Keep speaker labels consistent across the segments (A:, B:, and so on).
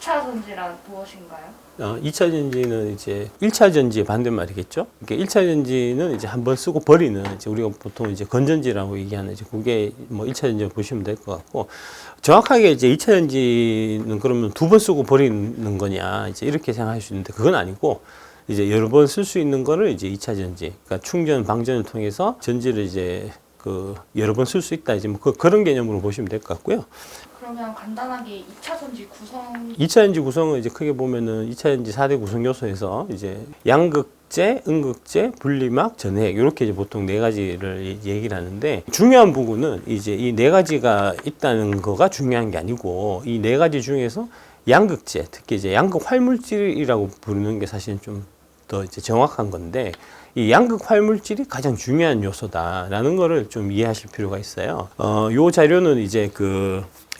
A: 2차 전지란 무엇인가요?
B: 2차 전지는 이제 1차 전지의 반대말이겠죠. 그러니까 1차 전지는 이제 한번 쓰고 버리는, 이제 우리가 보통 이제 건전지라고 얘기하는, 이제 그게 뭐 1차 전지라고 보시면 될 것 같고, 정확하게 이제 2차 전지는 그러면 두 번 쓰고 버리는 거냐, 이제 이렇게 생각할 수 있는데, 그건 아니고, 이제 여러 번 쓸 수 있는 거를 이제 2차 전지, 그러니까 충전, 방전을 통해서 전지를 이제 여러 번 쓸 수 있다, 이제 뭐 그런 개념으로 보시면 될 것 같고요.
A: 그러면 간단하게 2차 전지 구성
B: 2차 전지 구성은 이제 크게 보면은 2차 전지 4대 구성 요소에서 이제 양극재, 음극재, 분리막, 전해액, 이렇게 이제 보통 네 가지를 얘기를 하는데, 중요한 부분은 이제 이 네 가지가 있다는 거가 중요한 게 아니고, 이 네 가지 중에서 양극재, 특히 이제 양극 활물질이라고 부르는 게 사실은 좀 더 이제 정확한 건데, 이 양극 활물질이 가장 중요한 요소다라는 거를 좀 이해하실 필요가 있어요. 요 자료는 이제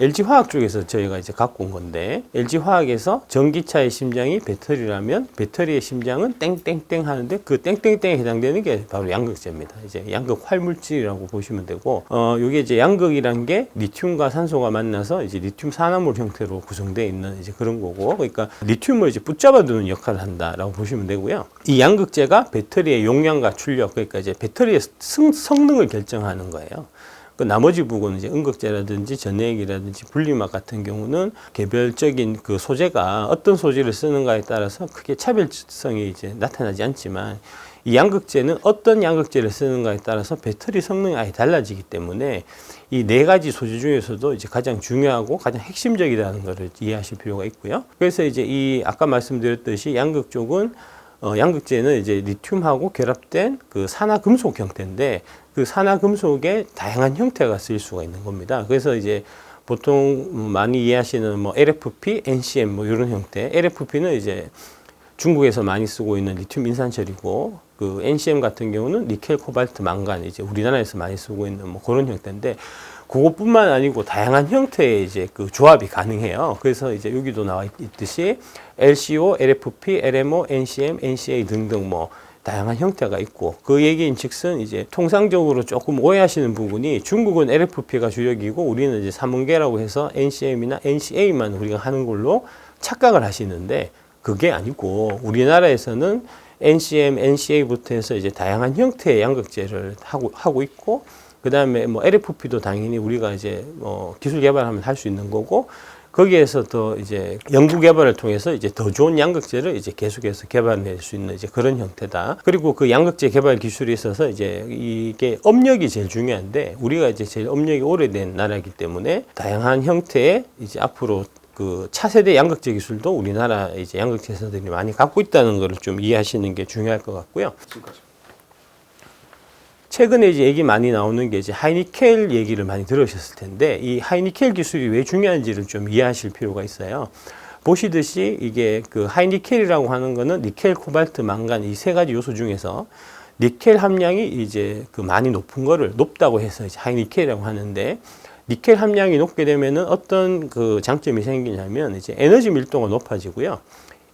B: LG화학 쪽에서 저희가 이제 갖고 온 건데, LG화학에서 전기차의 심장이 배터리라면 배터리의 심장은 땡땡땡 하는데, 그 땡땡땡에 해당되는 게 바로 양극재입니다. 이제 양극 활물질이라고 보시면 되고, 요게 이제 양극이란 게 리튬과 산소가 만나서 이제 리튬 산화물 형태로 구성되어 있는 이제 그런 거고, 그러니까 리튬을 이제 붙잡아 두는 역할을 한다라고 보시면 되고요. 이 양극재가 배터리의 용량과 출력, 그러니까 이제 배터리의 성능을 결정하는 거예요. 그 나머지 부분은 이제 음극재라든지 전해액이라든지 분리막 같은 경우는 개별적인 그 소재가 어떤 소재를 쓰는가에 따라서 크게 차별성이 이제 나타나지 않지만, 이 양극재는 어떤 양극재를 쓰는가에 따라서 배터리 성능이 아예 달라지기 때문에 이 네 가지 소재 중에서도 이제 가장 중요하고 가장 핵심적이라는 것을 이해하실 필요가 있고요. 그래서 이제 이 아까 말씀드렸듯이 양극 쪽은 양극재는 이제 리튬하고 결합된 그 산화금속 형태인데, 그 산화금속의 다양한 형태가 쓰일 수가 있는 겁니다. 그래서 이제 보통 많이 이해하시는 뭐 LFP, NCM 뭐 이런 형태, LFP는 이제 중국에서 많이 쓰고 있는 리튬 인산철이고, 그 NCM 같은 경우는 니켈, 코발트, 망간, 이제 우리나라에서 많이 쓰고 있는 뭐 그런 형태인데, 그것뿐만 아니고 다양한 형태의 이제 그 조합이 가능해요. 그래서 이제 여기도 나와 있듯이 LCO, LFP, LMO, NCM, NCA 등등 뭐 다양한 형태가 있고, 그 얘기인 즉슨 이제 통상적으로 조금 오해하시는 부분이, 중국은 LFP가 주력이고 우리는 이제 삼원계라고 해서 NCM이나 NCA만 우리가 하는 걸로 착각을 하시는데, 그게 아니고 우리나라에서는 NCM, NCA부터 해서 이제 다양한 형태의 양극재를 하고 있고, 그 다음에 뭐 LFP도 당연히 우리가 이제 기술 개발하면 할 수 있는 거고, 거기에서 더 이제 연구 개발을 통해서 이제 더 좋은 양극재를 이제 계속해서 개발해낼 수 있는 이제 그런 형태다. 그리고 그 양극재 개발 기술에 있어서 이제 이게 업력이 제일 중요한데, 우리가 이제 제일 업력이 오래된 나라이기 때문에 다양한 형태의 이제 앞으로 그 차세대 양극재 기술도 우리나라 이제 양극재 회사들이 많이 갖고 있다는 것을 좀 이해하시는 게 중요할 것 같고요. 최근에 이제 얘기 많이 나오는 게 이제 하이니켈 얘기를 많이 들으셨을 텐데, 이 하이니켈 기술이 왜 중요한지를 좀 이해하실 필요가 있어요. 보시듯이 이게 그 하이니켈이라고 하는 거는 니켈, 코발트, 망간 이 세 가지 요소 중에서 니켈 함량이 이제 그 많이 높은 거를 높다고 해서 이제 하이니켈이라고 하는데, 니켈 함량이 높게 되면은 어떤 그 장점이 생기냐면, 이제 에너지 밀도가 높아지고요.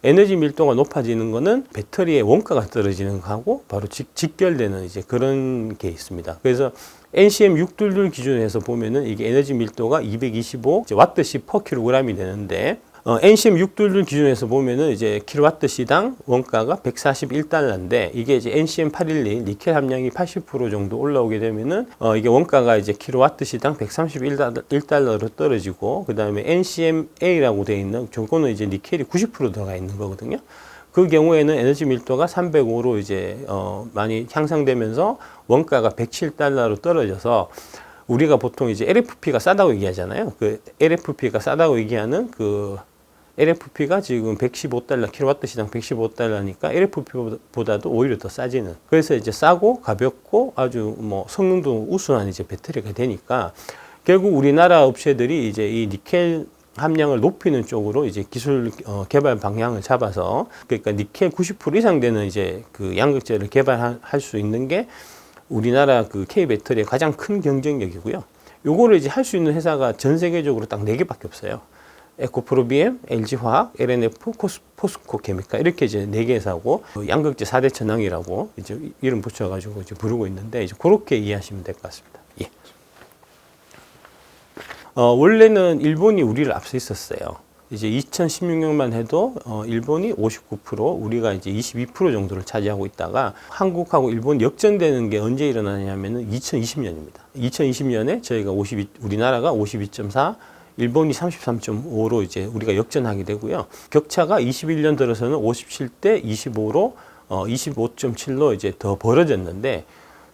B: 에너지 밀도가 높아지는 거는 배터리의 원가가 떨어지는 거하고 바로 직결되는 이제 그런 게 있습니다. 그래서 NCM 622 기준에서 보면은 이게 에너지 밀도가 225 와트시 퍼 킬로그램이 되는데, NCM 622 기준에서 보면은 이제 킬로와트 시당 원가가 141달러인데, 이게 이제 NCM 812 니켈 함량이 80% 정도 올라오게 되면은 이게 원가가 이제 킬로와트 시당 131달러로 떨어지고, 그 다음에 NCMA라고 되어 있는 저거는 이제 니켈이 90% 들어가 있는 거거든요. 그 경우에는 에너지 밀도가 305로 이제 많이 향상되면서 원가가 107달러로 떨어져서, 우리가 보통 이제 LFP가 싸다고 얘기하잖아요. 그 LFP가 싸다고 얘기하는 그 LFP가 지금 115달러, 킬로와트 시당 115달러니까 LFP보다도 오히려 더 싸지는. 그래서 이제 싸고 가볍고 아주 뭐 성능도 우수한 이제 배터리가 되니까, 결국 우리나라 업체들이 이제 이 니켈 함량을 높이는 쪽으로 이제 기술 개발 방향을 잡아서, 그러니까 니켈 90% 이상 되는 이제 그 양극재를 개발할 수 있는 게 우리나라 그 K 배터리의 가장 큰 경쟁력이고요. 요거를 이제 할 수 있는 회사가 전 세계적으로 딱 4개밖에 없어요. 에코프로비엠, LG화학, LNF, 포스코 케미칼, 이렇게 이제 4개 회사고, 양극재 4대 천왕이라고 이제 이름 붙여가지고 이제 부르고 있는데, 이제 그렇게 이해하시면 될 것 같습니다. 예. 원래는 일본이 우리를 앞서 있었어요. 이제 2016년만 해도 일본이 59%, 우리가 이제 22% 정도를 차지하고 있다가 한국하고 일본 역전되는 게 언제 일어나냐면은 2020년입니다. 2020년에 저희가 우리나라가 52.4, 일본이 33.5로 이제 우리가 역전하게 되고요. 격차가 21년 들어서는 57대 25로 25.7로 이제 더 벌어졌는데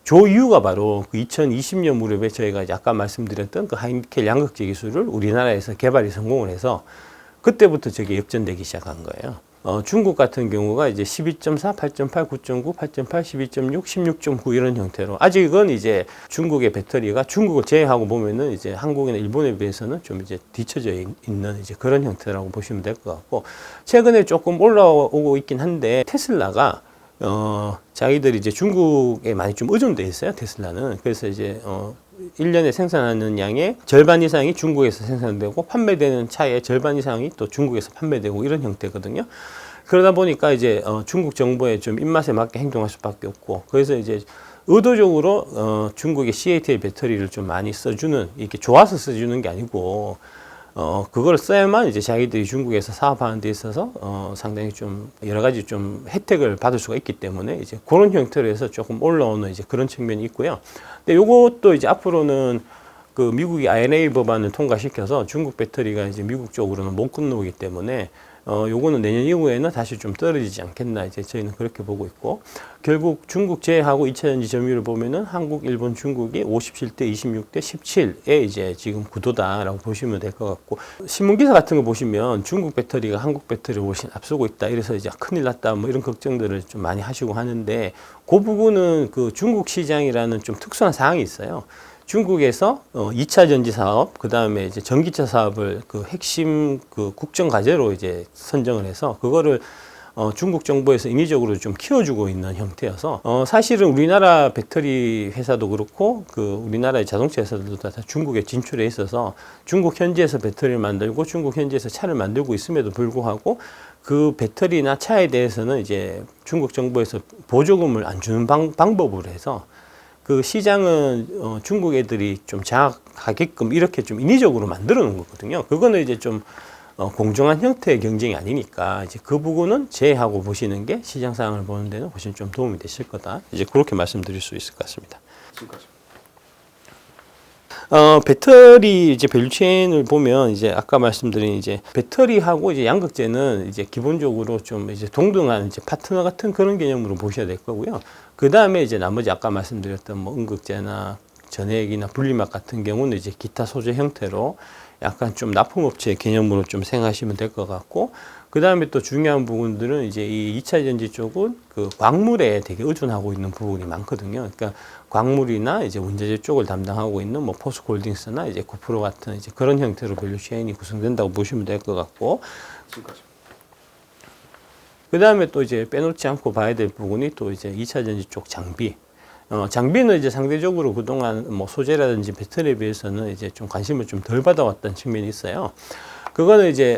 B: 조 이유가 바로 그 2020년 무렵에 저희가 이제 아까 말씀드렸던 그 하이니켈 양극재 기술을 우리나라에서 개발이 성공을 해서 그때부터 저게 역전되기 시작한 거예요. 중국 같은 경우가 이제 12.4, 8.8, 9.9, 8.8, 12.6, 16.9 이런 형태로 아직은 이제 중국의 배터리가 중국을 제외하고 보면은 이제 한국이나 일본에 비해서는 좀 이제 뒤처져 있는 이제 그런 형태라고 보시면 될 것 같고 최근에 조금 올라오고 있긴 한데 테슬라가 자기들이 이제 중국에 많이 좀 의존돼 있어요, 테슬라는. 그래서 이제 1년에 생산하는 양의 절반 이상이 중국에서 생산되고 판매되는 차의 절반 이상이 또 중국에서 판매되고 이런 형태거든요. 그러다 보니까 이제 중국 정부의 좀 입맛에 맞게 행동할 수밖에 없고 그래서 이제 의도적으로 중국의 CATL 배터리를 좀 많이 써주는 이렇게 좋아서 써주는 게 아니고 그걸 써야만 이제 자기들이 중국에서 사업하는 데 있어서 상당히 좀 여러 가지 좀 혜택을 받을 수가 있기 때문에 이제 그런 형태로 해서 조금 올라오는 이제 그런 측면이 있고요. 근데 요것도 이제 앞으로는 그 미국이 IRA 법안을 통과시켜서 중국 배터리가 이제 미국 쪽으로는 못 건너오기 때문에 요거는 내년 이후에는 다시 좀 떨어지지 않겠나 이제 저희는 그렇게 보고 있고 결국 중국 제외하고 2차전지 점유율을 보면은 한국, 일본, 중국이 57대 26대 17에 이제 지금 구도다라고 보시면 될 것 같고 신문 기사 같은 거 보시면 중국 배터리가 한국 배터리를 훨씬 앞서고 있다 이래서 이제 큰일 났다 뭐 이런 걱정들을 좀 많이 하시고 하는데 그 부분은 그 중국 시장이라는 좀 특수한 사항이 있어요. 중국에서 2차 전지 사업, 그 다음에 이제 전기차 사업을 그 핵심 그 국정 과제로 이제 선정을 해서 그거를 중국 정부에서 인위적으로 좀 키워주고 있는 형태여서 사실은 우리나라 배터리 회사도 그렇고 그 우리나라의 자동차 회사들도 다 중국에 진출해 있어서 중국 현지에서 배터리를 만들고 중국 현지에서 차를 만들고 있음에도 불구하고 그 배터리나 차에 대해서는 이제 중국 정부에서 보조금을 안 주는 방법으로 해서 그 시장은 중국 애들이 좀 장악하게끔 이렇게 좀 인위적으로 만들어 놓은 거거든요. 그거는 이제 좀 공정한 형태의 경쟁이 아니니까 이제 그 부분은 제외하고 보시는 게 시장 상황을 보는 데는 훨씬 좀 도움이 되실 거다. 이제 그렇게 말씀드릴 수 있을 것 같습니다.
C: 지금까지.
B: 배터리 이제 밸류체인을 보면 이제 아까 말씀드린 이제 배터리하고 이제 양극재는 이제 기본적으로 좀 이제 동등한 이제 파트너 같은 그런 개념으로 보셔야 될 거고요. 그 다음에 이제 나머지 아까 말씀드렸던 뭐 음극재나 전해액이나 분리막 같은 경우는 이제 기타 소재 형태로 약간 좀 납품업체 개념으로 좀 생각하시면 될 것 같고, 그 다음에 또 중요한 부분들은 이제 이 2차 전지 쪽은 그 광물에 되게 의존하고 있는 부분이 많거든요. 그러니까 광물이나 이제 원자재 쪽을 담당하고 있는 뭐 포스코홀딩스나 이제 고프로 같은 이제 그런 형태로 밸류체인이 구성된다고 보시면 될 것 같고,
C: 지금까지.
B: 그 다음에 또 이제 빼놓지 않고 봐야 될 부분이 또 이제 2차 전지 쪽 장비. 장비는 이제 상대적으로 그동안 뭐 소재라든지 배터리에 비해서는 이제 좀 관심을 좀 덜 받아왔던 측면이 있어요. 그거는 이제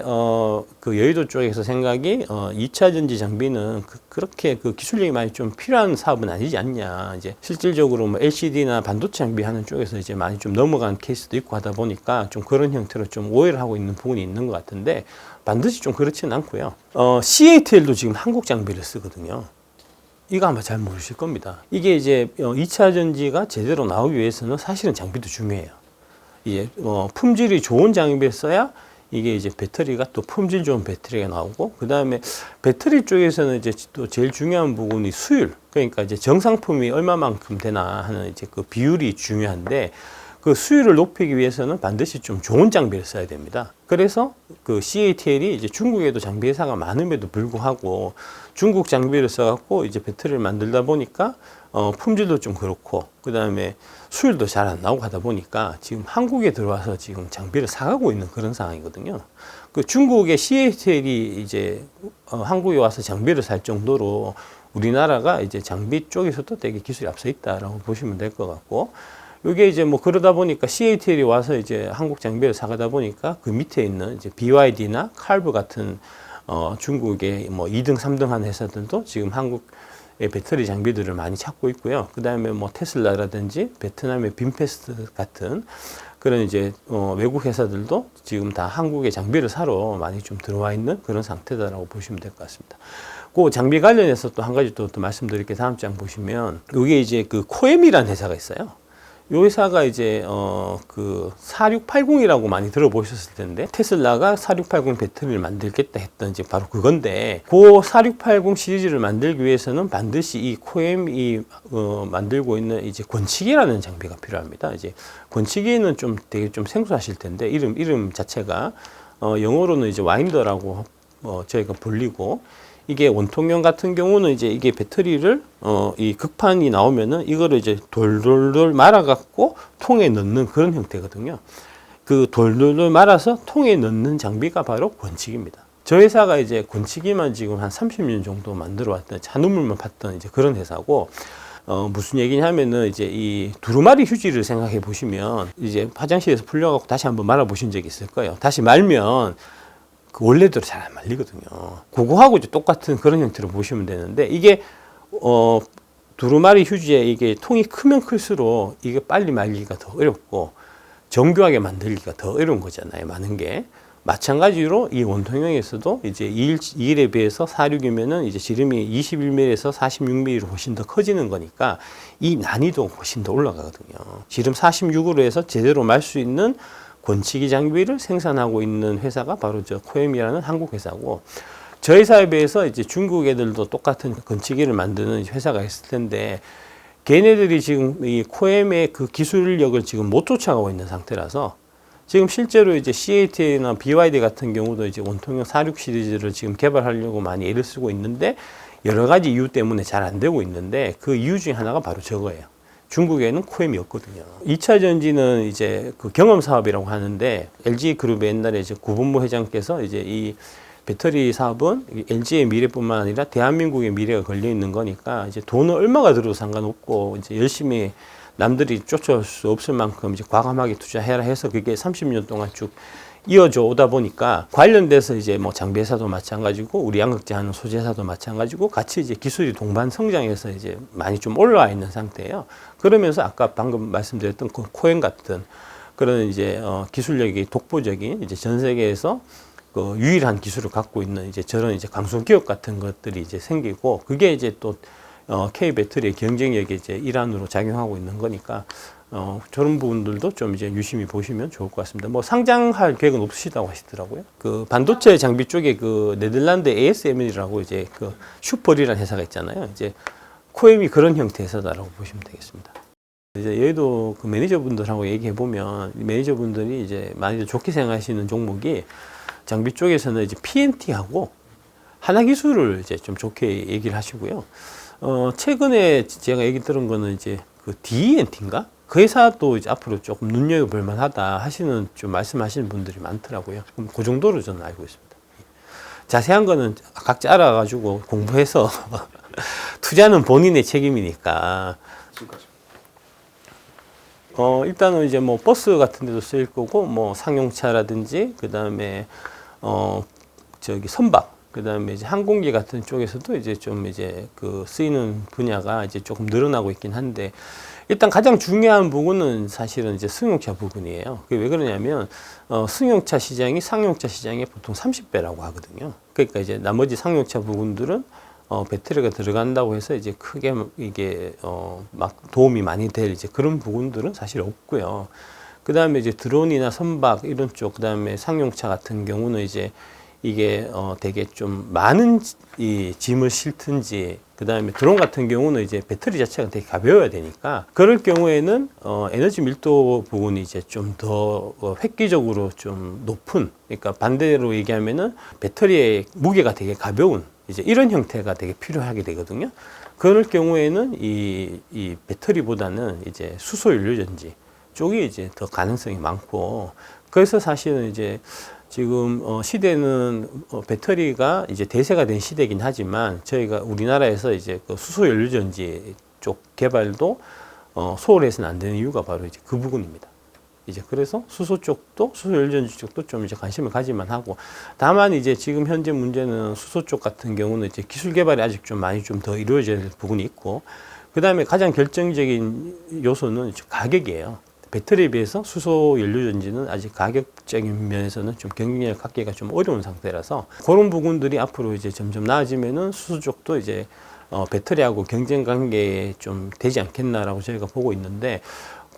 B: 그 여의도 쪽에서 생각이 2차 전지 장비는 그렇게 그 기술력이 많이 좀 필요한 사업은 아니지 않냐. 이제 실질적으로 뭐 LCD나 반도체 장비 하는 쪽에서 이제 많이 좀 넘어간 케이스도 있고 하다 보니까 좀 그런 형태로 좀 오해를 하고 있는 부분이 있는 것 같은데 반드시 좀 그렇지는 않고요. CATL도 지금 한국 장비를 쓰거든요. 이거 아마 잘 모르실 겁니다. 이게 이제 2차 전지가 제대로 나오기 위해서는 사실은 장비도 중요해요. 이게 품질이 좋은 장비를 써야 이게 이제 배터리가 또 품질 좋은 배터리가 나오고, 그 다음에 배터리 쪽에서는 이제 또 제일 중요한 부분이 수율. 그러니까 이제 정상품이 얼마만큼 되나 하는 이제 그 비율이 중요한데, 그 수율을 높이기 위해서는 반드시 좀 좋은 장비를 써야 됩니다. 그래서 그 CATL이 이제 중국에도 장비 회사가 많음에도 불구하고 중국 장비를 써갖고 이제 배터리를 만들다 보니까 품질도 좀 그렇고, 그 다음에 수율도 잘 안 나오고 하다 보니까 지금 한국에 들어와서 지금 장비를 사가고 있는 그런 상황이거든요. 그 중국의 CATL이 이제 한국에 와서 장비를 살 정도로 우리나라가 이제 장비 쪽에서도 되게 기술이 앞서 있다라고 보시면 될 것 같고, 이게 이제 뭐 그러다 보니까 CATL이 와서 이제 한국 장비를 사가다 보니까 그 밑에 있는 이제 BYD나 칼브 같은 중국의 뭐 2등, 3등 하는 회사들도 지금 한국 배터리 장비들을 많이 찾고 있고요. 그 다음에 뭐 테슬라라든지 베트남의 빈페스트 같은 그런 이제 외국 회사들도 지금 다 한국의 장비를 사러 많이 좀 들어와 있는 그런 상태다라고 보시면 될 것 같습니다. 그 장비 관련해서 또 한 가지 또 말씀드릴 게 다음 장 보시면 이게 이제 그 코엠이라는 회사가 있어요. 이 회사가 이제 그 4680이라고 많이 들어보셨을 텐데 테슬라가 4680 배터리를 만들겠다 했던 이제 바로 그건데 그 4680 시리즈를 만들기 위해서는 반드시 이 코엠이 만들고 있는 이제 권치기라는 장비가 필요합니다. 이제 권치기는 좀 되게 좀 생소하실 텐데 이름 자체가 영어로는 이제 와인더라고 저희가 불리고 이게 원통형 같은 경우는 이제 이게 배터리를 이 극판이 나오면은 이거를 이제 돌돌돌 말아갖고 통에 넣는 그런 형태거든요. 그 돌돌돌 말아서 통에 넣는 장비가 바로 권치기입니다. 저 회사가 이제 권치기만 지금 한 30년 정도 만들어 왔던 잔우물만 팠던 이제 그런 회사고 무슨 얘기냐면은 이제 이 두루마리 휴지를 생각해 보시면 이제 화장실에서 풀려갖고 다시 한번 말아 보신 적이 있을 거예요. 다시 말면 그 원래대로 잘 안 말리거든요. 그거하고 이제 똑같은 그런 형태로 보시면 되는데 이게 두루마리 휴지에 이게 통이 크면 클수록 이게 빨리 말리기가 더 어렵고 정교하게 만들기가 더 어려운 거잖아요. 많은 게 마찬가지로 이 원통형에서도 이제 2일에 비해서 46이면은 이제 지름이 21mm에서 46mm로 훨씬 더 커지는 거니까 이 난이도가 훨씬 더 올라가거든요. 지름 46으로 해서 제대로 말 수 있는 권치기 장비를 생산하고 있는 회사가 바로 저 코엠이라는 한국 회사고 저희 회사에 비해서 이제 중국 애들도 똑같은 권치기를 만드는 회사가 있을 텐데 걔네들이 지금 이 코엠의 그 기술력을 지금 못 쫓아가고 있는 상태라서 지금 실제로 이제 CAT나 BYD 같은 경우도 이제 원통형 46 시리즈를 지금 개발하려고 많이 애를 쓰고 있는데 여러 가지 이유 때문에 잘 안 되고 있는데 그 이유 중에 하나가 바로 저거예요. 중국에는 코엠이 없거든요. 2차 전지는 이제 그 경험 사업이라고 하는데 LG 그룹의 옛날에 이제 구본모 회장께서 이제 이 배터리 사업은 LG의 미래뿐만 아니라 대한민국의 미래가 걸려 있는 거니까 이제 돈은 얼마가 들어도 상관없고 이제 열심히 남들이 쫓아올 수 없을 만큼 이제 과감하게 투자해라 해서 그게 30년 동안 쭉 이어져 오다 보니까 관련돼서 이제 뭐 장비회사도 마찬가지고 우리 양극재 하는 소재사도 마찬가지고 같이 이제 기술이 동반 성장해서 이제 많이 좀 올라와 있는 상태예요. 그러면서 아까 방금 말씀드렸던 그 코엔 같은 그런 이제 기술력이 독보적인 이제 전 세계에서 그 유일한 기술을 갖고 있는 이제 저런 이제 강소 기업 같은 것들이 이제 생기고 그게 이제 또 K 배터리의 경쟁력의 이제 일환으로 작용하고 있는 거니까 저런 부분들도 좀 이제 유심히 보시면 좋을 것 같습니다. 뭐 상장할 계획은 없으시다고 하시더라고요. 그 반도체 장비 쪽에 그 네덜란드 ASML이라고 이제 그 슈퍼리라는 회사가 있잖아요. 이제 코엠이 그런 형태의 회사다라고 보시면 되겠습니다. 이제 여의도 그 매니저분들하고 얘기해 보면 매니저분들이 이제 많이 좋게 생각하시는 종목이 장비 쪽에서는 이제 PNT하고 하나기술을 이제 좀 좋게 얘기를 하시고요. 최근에 제가 얘기 들은 거는 이제 그 DENT인가? 그 회사도 이제 앞으로 조금 눈여겨볼 만하다 하시는 좀 말씀하시는 분들이 많더라고요. 그 정도로 저는 알고 있습니다. 자세한 거는 각자 알아가지고 공부해서 투자는 본인의 책임이니까. 일단은 이제 뭐 버스 같은 데도 쓰일 거고, 뭐 상용차라든지, 그 다음에, 저기 선박, 그 다음에 이제 항공기 같은 쪽에서도 이제 좀 이제 그 쓰이는 분야가 이제 조금 늘어나고 있긴 한데, 일단 가장 중요한 부분은 사실은 이제 승용차 부분이에요. 그게 왜 그러냐면, 승용차 시장이 상용차 시장의 보통 30배라고 하거든요. 그러니까 이제 나머지 상용차 부분들은 배터리가 들어간다고 해서 이제 크게 이게 막 도움이 많이 될 이제 그런 부분들은 사실 없고요. 그 다음에 이제 드론이나 선박 이런 쪽, 그 다음에 상용차 같은 경우는 이제 이게 되게 좀 많은 이 짐을 싣든지, 그 다음에 드론 같은 경우는 이제 배터리 자체가 되게 가벼워야 되니까 그럴 경우에는 에너지 밀도 부분이 이제 좀 더 획기적으로 좀 높은, 그러니까 반대로 얘기하면은 배터리의 무게가 되게 가벼운 이제 이런 형태가 되게 필요하게 되거든요. 그럴 경우에는 이 배터리보다는 이제 수소 연료전지 쪽이 이제 더 가능성이 많고, 그래서 사실은 이제 지금 시대는 배터리가 이제 대세가 된 시대이긴 하지만 저희가 우리나라에서 이제 그 수소 연료전지 쪽 개발도 소홀해서는 안 되는 이유가 바로 이제 그 부분입니다. 이제 그래서 수소 쪽도 수소 연료전지 쪽도 좀 이제 관심을 가지만 하고, 다만 이제 지금 현재 문제는 수소 쪽 같은 경우는 이제 기술 개발이 아직 좀 많이 좀 더 이루어져야 될 부분이 있고, 그 다음에 가장 결정적인 요소는 가격이에요. 배터리에 비해서 수소 연료전지는 아직 가격적인 면에서는 좀 경쟁력을 갖기가 좀 어려운 상태라서, 그런 부분들이 앞으로 이제 점점 나아지면은 수소 쪽도 이제 배터리하고 경쟁 관계에 좀 되지 않겠나라고 저희가 보고 있는데,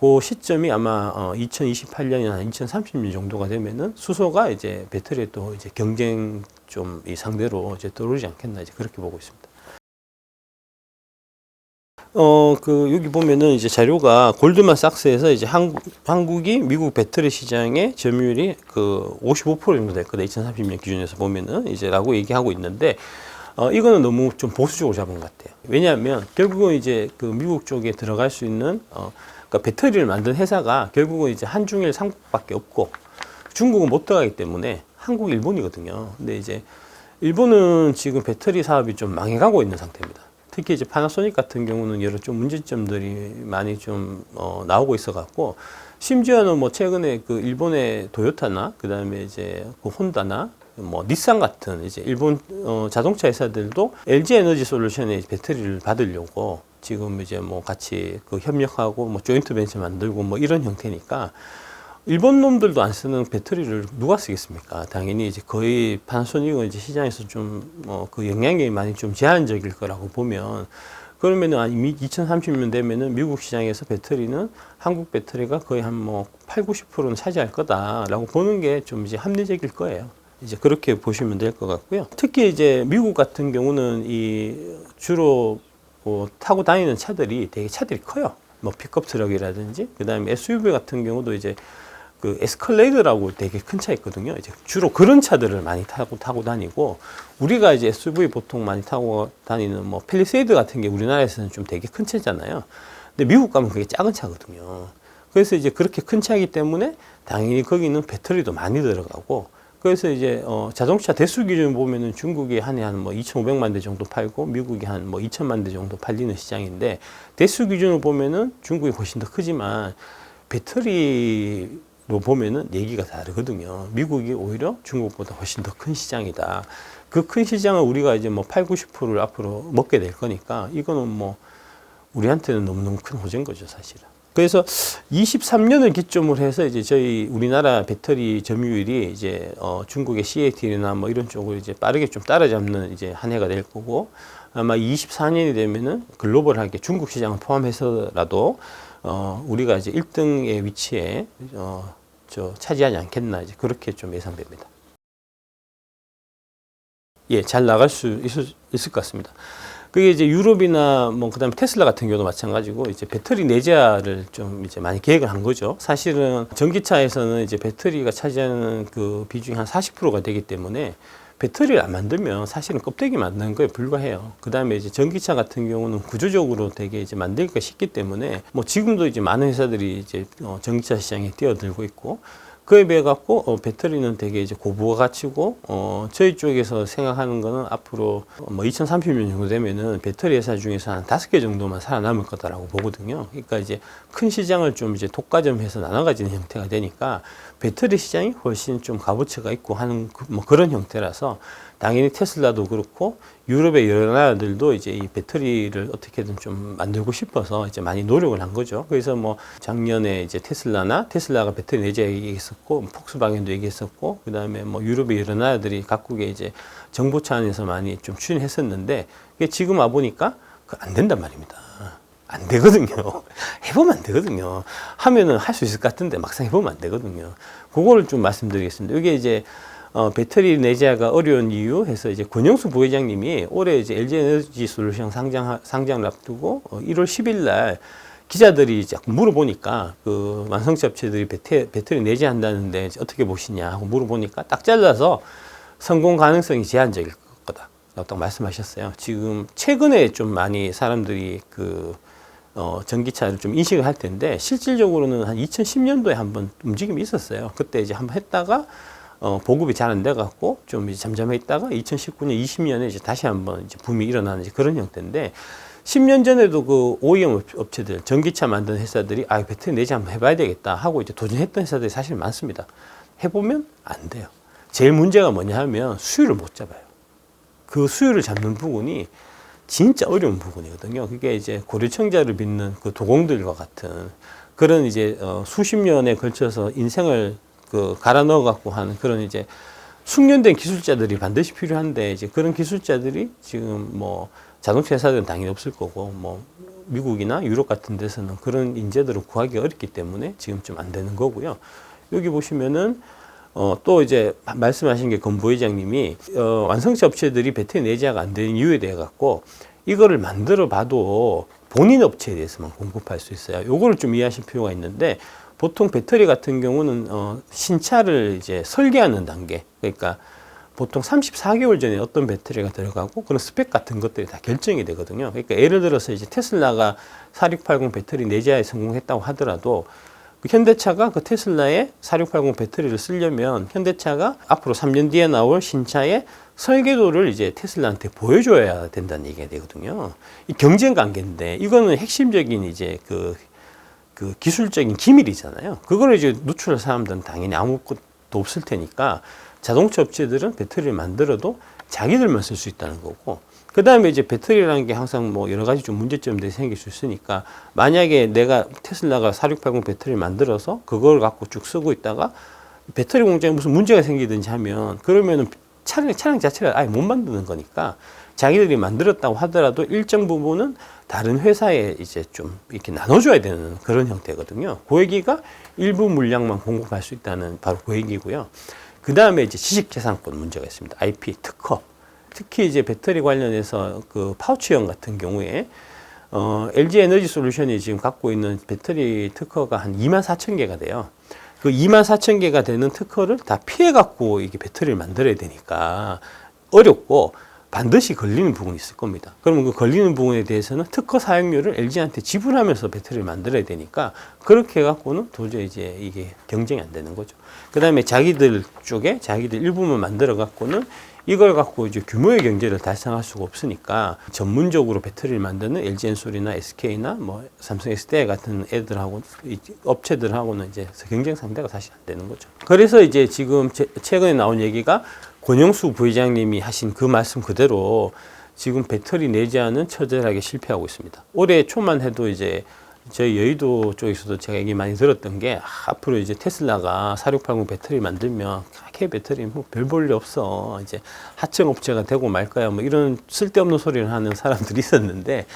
B: 그 시점이 아마 2028년이나 2030년 정도가 되면은 수소가 이제 배터리에 또 이제 경쟁 좀 이 상대로 이제 들어오지 않겠나, 이제 그렇게 보고 있습니다. 여기 보면은 이제 자료가 골드만삭스에서 이제 한국이 미국 배터리 시장의 점유율이 그 55% 정도 됐거든요. 2030년 기준에서 보면은 이제라고 얘기하고 있는데, 이거는 너무 좀 보수적으로 잡은 것 같아요. 왜냐하면 결국은 이제 그 미국 쪽에 들어갈 수 있는 그러니까 배터리를 만든 회사가 결국은 이제 한중일 삼국밖에 없고, 중국은 못 들어가기 때문에 한국, 일본이거든요. 근데 이제 일본은 지금 배터리 사업이 좀 망해가고 있는 상태입니다. 특히 이제 파나소닉 같은 경우는 여러 좀 문제점들이 많이 좀 나오고 있어갖고, 심지어는 뭐 최근에 그 일본의 도요타나 그 다음에 이제 그 혼다나 뭐 닛산 같은 이제 일본 자동차 회사들도 LG 에너지 솔루션의 배터리를 받으려고 지금 이제 뭐 같이 그 협력하고 뭐 조인트 벤처 만들고 뭐 이런 형태니까, 일본 놈들도 안 쓰는 배터리를 누가 쓰겠습니까? 당연히 이제 거의 파나소닉은 이제 시장에서 좀 그 영향력이 많이 좀 제한적일 거라고 보면, 그러면은 이미 2030년 되면은 미국 시장에서 배터리는 한국 배터리가 거의 한 뭐 8, 90%는 차지할 거다라고 보는 게 좀 이제 합리적일 거예요. 이제 그렇게 보시면 될 것 같고요. 특히 이제 미국 같은 경우는 이 주로 타고 다니는 차들이 되게 차들이 커요. 뭐 픽업 트럭이라든지, 그 다음에 SUV 같은 경우도 이제 그 에스컬레이드라고 되게 큰 차 있거든요. 이제 주로 그런 차들을 많이 타고 다니고, 우리가 이제 SUV 보통 많이 타고 다니는 뭐 팰리세이드 같은 게 우리나라에서는 좀 되게 큰 차잖아요. 근데 미국 가면 그게 작은 차거든요. 그래서 이제 그렇게 큰 차이기 때문에 당연히 거기는 배터리도 많이 들어가고, 그래서 이제 자동차 대수 기준 보면은 중국이 한 해 한 뭐 2,500만 대 정도 팔고 미국이 한 뭐 2,000만 대 정도 팔리는 시장인데, 대수 기준으로 보면은 중국이 훨씬 더 크지만 배터리로 보면은 얘기가 다르거든요. 미국이 오히려 중국보다 훨씬 더 큰 시장이다. 그 큰 시장을 우리가 이제 뭐 8, 90%를 앞으로 먹게 될 거니까, 이거는 뭐 우리한테는 너무너무 큰 호재인 거죠, 사실은. 그래서 23년을 기점으로 해서 이제 저희 우리나라 배터리 점유율이 이제 중국의 CATL이나 뭐 이런 쪽을 이제 빠르게 좀 따라잡는 이제 한 해가 될 거고, 아마 24년이 되면은 글로벌하게 중국 시장을 포함해서라도 우리가 이제 1등의 위치에 차지하지 않겠나, 이제 그렇게 좀 예상됩니다. 예, 잘 나갈 수 있을 것 같습니다. 그게 이제 유럽이나 뭐 그다음에 테슬라 같은 경우도 마찬가지고, 이제 배터리 내재화를 좀 이제 많이 계획을 한 거죠. 사실은 전기차에서는 이제 배터리가 차지하는 그 비중이 한 40%가 되기 때문에 배터리를 안 만들면 사실은 껍데기 만드는 거에 불과해요. 그 다음에 이제 전기차 같은 경우는 구조적으로 되게 이제 만들기가 쉽기 때문에 뭐 지금도 이제 많은 회사들이 이제 전기차 시장에 뛰어들고 있고, 그에 비해 갖고 배터리는 되게 이제 고부가 가치고, 저희 쪽에서 생각하는 거는 앞으로 뭐 2030년 정도 되면은 배터리 회사 중에서 한 5개 정도만 살아남을 거다라고 보거든요. 그러니까 이제 큰 시장을 좀 이제 독과점해서 나눠 가지는 형태가 되니까 배터리 시장이 훨씬 좀 값어치가 있고 하는 뭐 그런 형태라서, 당연히 테슬라도 그렇고 유럽의 여러 나라들도 이제 이 배터리를 어떻게든 좀 만들고 싶어서 이제 많이 노력을 한 거죠. 그래서 뭐 작년에 이제 테슬라가 배터리 내재 얘기했었고, 폭스바겐도 얘기했었고, 그 다음에 뭐 유럽의 여러 나라들이 각국의 이제 정보차 안에서 많이 좀 추진했었는데, 이게 지금 와 보니까 안 된단 말입니다. 안 되거든요. 해보면 안 되거든요. 하면은 할 수 있을 것 같은데 막상 해보면 안 되거든요. 그거를 좀 말씀드리겠습니다. 이게 이제 배터리 내재화가 어려운 이유 해서 이제 권영수 부회장님이 올해 이제 LG 에너지 솔루션 상장을 앞두고 1월 10일 날 기자들이 자꾸 물어보니까, 그 완성차 업체들이 배터리 내재한다는데 어떻게 보시냐 하고 물어보니까 딱 잘라서 성공 가능성이 제한적일 거다 라고 딱 말씀하셨어요. 지금 최근에 좀 많이 사람들이 전기차를 좀 인식을 할 텐데, 실질적으로는 한 2010년도에 한번 움직임이 있었어요. 그때 이제 한번 했다가 보급이 잘 안 돼갖고 좀 이제 잠잠해 있다가 2019년, 20년에 이제 다시 한번 이제 붐이 일어나는 이제 그런 형태인데, 10년 전에도 그 OEM 업체들, 전기차 만드는 회사들이 배터리 내재 한번 해봐야 되겠다 하고 이제 도전했던 회사들이 사실 많습니다. 해보면 안 돼요. 제일 문제가 뭐냐 하면 수율을 못 잡아요. 그 수율을 잡는 부분이 진짜 어려운 부분이거든요. 그게 이제 고려청자를 빚는 그 도공들과 같은 그런 이제 수십 년에 걸쳐서 인생을 그 갈아 넣어 갖고 하는 그런 이제 숙련된 기술자들이 반드시 필요한데 이제 그런 기술자들이 지금 뭐 자동차 회사들은 당연히 없을 거고 뭐 미국이나 유럽 같은 데서는 그런 인재들을 구하기 어렵기 때문에 지금 좀 안 되는 거고요. 여기 보시면은 또 이제 말씀하신 게 권 부회장님이 완성차 업체들이 배터리 내재가 안 되는 이유에 대해 갖고 이거를 만들어 봐도 본인 업체에 대해서만 공급할 수 있어요. 요거를 좀 이해하실 필요가 있는데 보통 배터리 같은 경우는 신차를 이제 설계하는 단계, 그러니까 보통 34개월 전에 어떤 배터리가 들어가고 그런 스펙 같은 것들이 다 결정이 되거든요. 그러니까 예를 들어서 이제 테슬라가 4680 배터리 내재에 성공했다고 하더라도 그 현대차가 그 테슬라의 4680 배터리를 쓰려면 현대차가 앞으로 3년 뒤에 나올 신차의 설계도를 이제 테슬라한테 보여줘야 된다는 얘기가 되거든요. 이 경쟁 관계인데 이거는 핵심적인 이제 그 기술적인 기밀이잖아요. 그걸 이제 누출할 사람들은 당연히 아무것도 없을 테니까 자동차 업체들은 배터리를 만들어도 자기들만 쓸 수 있다는 거고, 그 다음에 이제 배터리라는 게 항상 뭐 여러 가지 좀 문제점들이 생길 수 있으니까 만약에 내가 테슬라가 4680 배터리를 만들어서 그걸 갖고 쭉 쓰고 있다가 배터리 공장에 무슨 문제가 생기든지 하면 그러면은 차량 자체를 아예 못 만드는 거니까 자기들이 만들었다고 하더라도 일정 부분은 다른 회사에 이제 좀 이렇게 나눠줘야 되는 그런 형태거든요. 그 얘기가 일부 물량만 공급할 수 있다는 바로 그 얘기고요. 그 다음에 이제 지식재산권 문제가 있습니다. IP 특허. 특히 이제 배터리 관련해서 그 파우치형 같은 경우에 LG 에너지 솔루션이 지금 갖고 있는 배터리 특허가 한 24,000개가 돼요. 그 24,000개가 되는 특허를 다 피해 갖고 이게 배터리를 만들어야 되니까 어렵고 반드시 걸리는 부분이 있을 겁니다. 그러면 그 걸리는 부분에 대해서는 특허 사용료를 LG한테 지불하면서 배터리를 만들어야 되니까 그렇게 해갖고는 도저히 이제 이게 경쟁이 안 되는 거죠. 그 다음에 자기들 쪽에 자기들 일부만 만들어 갖고는 이걸 갖고 이제 규모의 경제를 달성할 수가 없으니까 전문적으로 배터리를 만드는 LG엔솔이나 SK나 뭐 삼성 SDI 같은 애들하고 업체들하고는 이제 경쟁 상대가 사실 안 되는 거죠. 그래서 이제 지금 최근에 나온 얘기가 권영수 부회장님이 하신 그 말씀 그대로 지금 배터리 내재하는 처절하게 실패하고 있습니다. 올해 초만 해도 이제 저희 여의도 쪽에서도 제가 얘기 많이 들었던 게 앞으로 이제 테슬라가 4680 배터리 만들면 K 배터리 뭐 별 볼 일 없어. 이제 하청 업체가 되고 말 거야. 뭐 이런 쓸데없는 소리를 하는 사람들이 있었는데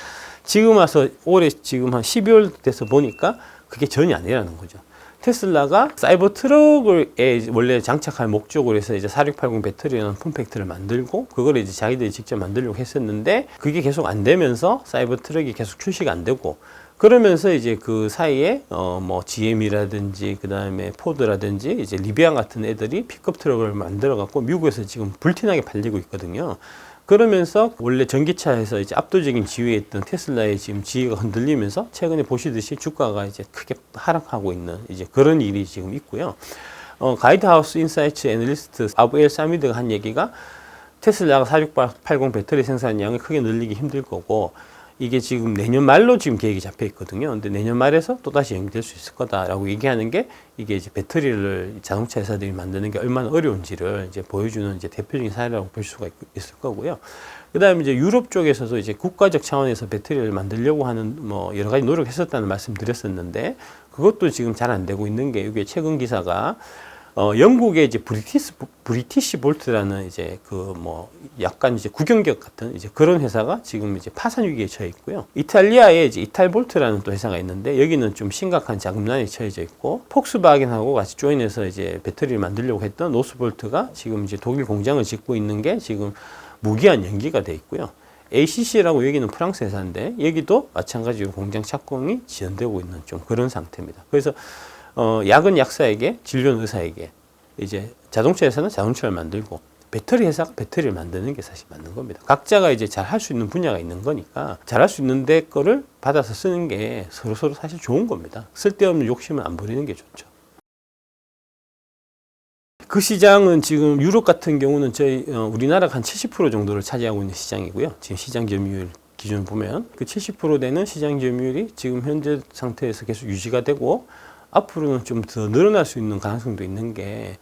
B: 지금 와서 올해 지금 한 12월 돼서 보니까 그게 전혀 아니라는 거죠. 테슬라가 사이버 트럭을 원래 장착할 목적으로 해서 이제 4680 배터리라는 폼팩트를 만들고 그걸 이제 자기들이 직접 만들려고 했었는데 그게 계속 안 되면서 사이버 트럭이 계속 출시가 안 되고 그러면서 이제 그 사이에 뭐 GM이라든지 그 다음에 포드라든지 이제 리비안 같은 애들이 픽업 트럭을 만들어 갖고 미국에서 지금 불티나게 팔리고 있거든요. 그러면서 원래 전기차에서 이제 압도적인 지위에 있던 테슬라의 지금 지위가 흔들리면서 최근에 보시듯이 주가가 이제 크게 하락하고 있는 이제 그런 일이 지금 있고요. 가이드하우스 인사이츠 애널리스트 아부엘 사미드가 한 얘기가 테슬라가 4680 배터리 생산량을 크게 늘리기 힘들 거고 이게 지금 내년 말로 지금 계획이 잡혀 있거든요. 근데 내년 말에서 또다시 연기될 수 있을 거다라고 얘기하는 게 이게 이제 배터리를 자동차 회사들이 만드는 게 얼마나 어려운지를 이제 보여주는 이제 대표적인 사례라고 볼 수가 있을 거고요. 그 다음에 이제 유럽 쪽에서도 이제 국가적 차원에서 배터리를 만들려고 하는 뭐 여러 가지 노력했었다는 말씀 드렸었는데 그것도 지금 잘 안 되고 있는 게 이게 최근 기사가 영국의 이제 브리티시 볼트라는 이제 그 뭐 약간 이제 국영기업 같은 이제 그런 회사가 지금 이제 파산 위기에 처해 있고요. 이탈리아에 이제 이탈볼트라는 또 회사가 있는데 여기는 좀 심각한 자금난에 처해져 있고 폭스바겐하고 같이 조인해서 이제 배터리를 만들려고 했던 노스볼트가 지금 이제 독일 공장을 짓고 있는 게 지금 무기한 연기가 돼 있고요. ACC라고 여기는 프랑스 회사인데 여기도 마찬가지로 공장 착공이 지연되고 있는 좀 그런 상태입니다. 그래서 약은 약사에게, 진료는 의사에게, 이제 자동차 회사는 자동차를 만들고, 배터리 회사가 배터리를 만드는 게 사실 맞는 겁니다. 각자가 이제 잘 할 수 있는 분야가 있는 거니까, 잘 할 수 있는 데 거를 받아서 쓰는 게 서로서로 사실 좋은 겁니다. 쓸데없는 욕심을 안 부리는 게 좋죠. 그 시장은 지금 유럽 같은 경우는 저희, 우리나라가 한 70% 정도를 차지하고 있는 시장이고요. 지금 시장 점유율 기준 보면 그 70% 되는 시장 점유율이 지금 현재 상태에서 계속 유지가 되고 앞으로는 좀 더 늘어날 수 있는 가능성도 있는 게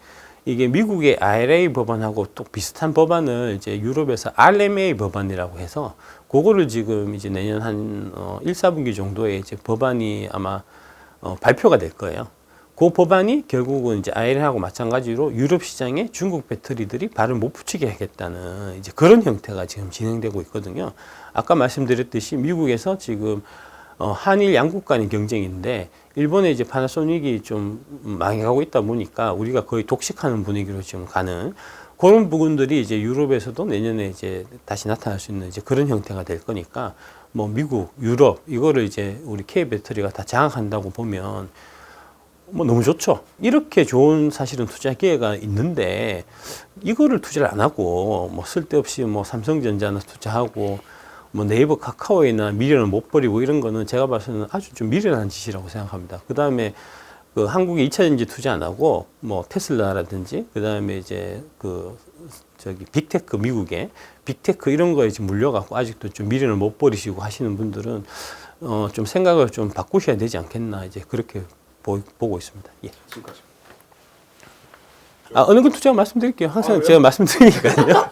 B: 이게 미국의 IRA 법안하고 또 비슷한 법안을 이제 유럽에서 RMA 법안이라고 해서 그거를 지금 이제 내년 한 1, 4분기 정도에 이제 법안이 아마 발표가 될 거예요. 그 법안이 결국은 이제 IRA하고 마찬가지로 유럽 시장에 중국 배터리들이 발을 못 붙이게 하겠다는 이제 그런 형태가 지금 진행되고 있거든요. 아까 말씀드렸듯이 미국에서 지금 한일 양국 간의 경쟁인데 일본의 이제 파나소닉이 좀 망해가고 있다 보니까 우리가 거의 독식하는 분위기로 지금 가는 그런 부분들이 이제 유럽에서도 내년에 이제 다시 나타날 수 있는 이제 그런 형태가 될 거니까 뭐 미국, 유럽 이거를 이제 우리 K 배터리가 다 장악한다고 보면 뭐 너무 좋죠. 이렇게 좋은 사실은 투자 기회가 있는데 이거를 투자를 안 하고 뭐 쓸데없이 뭐 삼성전자나 투자하고 뭐 네이버 카카오에나 미련을 못 버리고 이런 거는 제가 봐서는 아주 좀 미련한 짓이라고 생각합니다. 그 다음에 그 한국에 2차전지 투자 안 하고 뭐 테슬라라든지 그 다음에 이제 그 저기 빅테크 미국의 빅테크 이런 거에 지금 물려갖고 아직도 좀 미련을 못 버리시고 하시는 분들은 좀 생각을 좀 바꾸셔야 되지 않겠나 이제 그렇게 보고 있습니다. 예.
C: 지금까지.
B: 어느 건 투자 말씀드릴게요. 항상 제가 말씀드리니까요.